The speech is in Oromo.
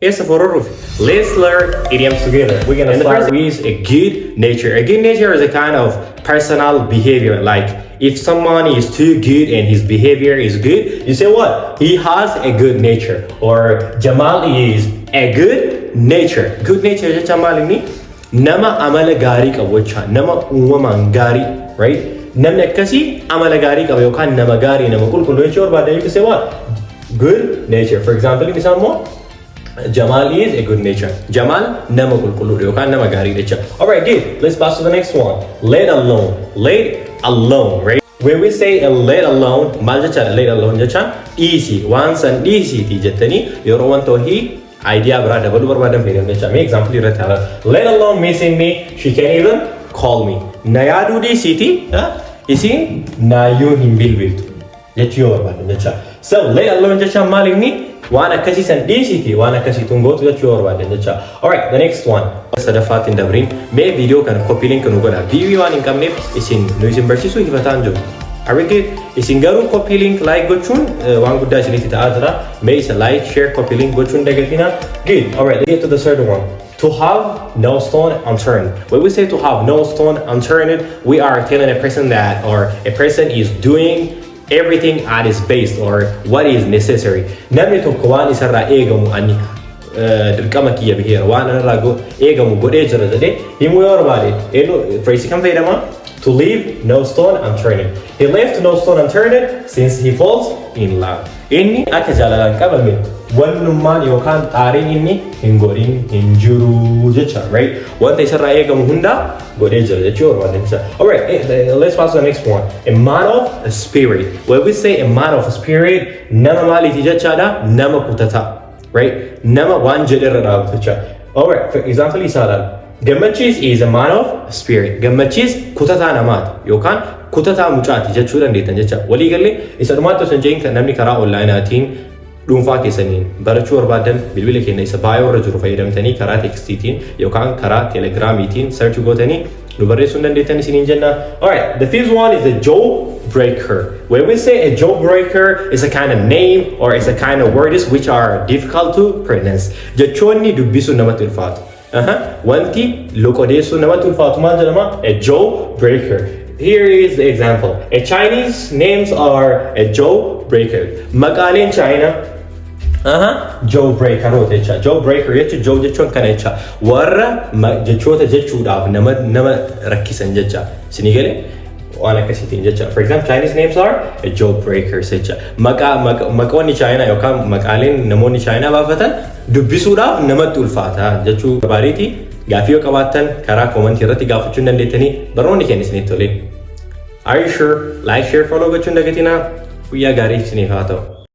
Yes, for Ruf. Let's learn idioms together. We're gonna start with a good nature. A good nature is a kind of personal behavior. Like if someone is too good and his behavior is good, you say what? He has a good nature. Or Jamal is a good nature. Good nature is Jamal ini nama amala gari kabocha. Nama uwaman gari, right? Namni akkasi amala gari kabo yokan nama gari nama kulkulu nature. But then you can say what? Good nature. For example, misal mo. Jamal is a good nature. Jamal nama kulkulu yokan nama gari nature. Alright, good. Let's pass to the next one. Let alone. Let alone, right? When we say let alone, mal jecha let alone jecha easy. Once and easy ti jettani yoro wanto hi idea bra double barbadam fedam jecha. Me example irata. Let alone missing me, she can even call me. Nayadu di city, isi nayu himbilbil. Jechu barbadam jecha. So let alone jecha malini وانا كسي سنديسيتي وانا كسي تونغوت جاتشور بعدين جاتشا. Alright, the next one. صدفات إندبرين. ما فيديو كان كوبي لينك نقولها. فيديو وان إنكم نف إسين نويسين برسيسو يفتان جو. أريكي إسين غارو كوبي لينك لايك جوتشون وان قد أشيلي تتعذرا. ما إسا لايك شير كوبي لينك جوتشون دعكتينا. Good. Alright, let's get to the third one. To have no stone unturned. When we say to have no stone unturned, we are telling a person that or a person is doing everything at its base or what is necessary. Namni tokko waan isarraa eegamu ani dirqama kiyya biheera waan irraa eegamu godhee jira jedhee himuu yoo barbaade eenyu phrase kan fayyadama to leave no stone unturned. He left no stone unturned since he falls in love. Inni akka jaalalaan qabame wannummaan yookaan xaariin inni hin godhin hin jiru jecha, right? Wanta isarraa eegamu hunda godhee jira jechuu barbaade. Alright, let's pass to the next one. A man of spirit. When we say a man of spirit, nama maaliti jechaadha? Nama kutata, right? Nama waan jedherra dhaabatu jecha. Alright, for example isaadhaan. Gammachiis is a man of spirit. Gammachiis kutataa namaati yookaan kutataa mucaati jechuu dandeettan jecha. Walii galee isa dhumaatti osoo hin jedhin kan namni karaa onlaayinaatiin dhuunfaa keessaniin barachuu barbaadan bilbila keenya isa baay'ee irra jiru fayyadamtanii karaa tekstiitiin yookaan karaa telegiraamiitiin search gootanii nu barreessuu dandeettan isiniin jenna. Alright, the fifth one is the jawbreaker. When we say a jawbreaker, it's a kind of name or it's a kind of words which are difficult to pronounce. Jechoonni dubbisuu namatti ulfaatu. Wanti loqodeessu namatti ulfaatu maal jedhama? A jawbreaker. Here is the example. A Chinese names are a jawbreaker. Maqaaleen China jawbreaker jecha. Jawbreaker jechuun jaw jechuun kana jecha. Warra jechoota jechuudhaaf nama rakkisan jecha. Isinii galee waan akkasiitiin jecha. For example, Chinese names are a jawbreaker jecha. Maqoonni China yookaan maqaaleen namoonni China baafatan dubbisuudhaaf namatti ulfaata jechuu barbaadeeti. Gaaffii yoo qabaattan karaa koomentii irratti gaafachuu dandeettanii barnoonni keenya isinitti toleen. Are you sure? Like, share, follow gochuun dagatinaa. Guyyaa gaarii isiniif haa ta'u.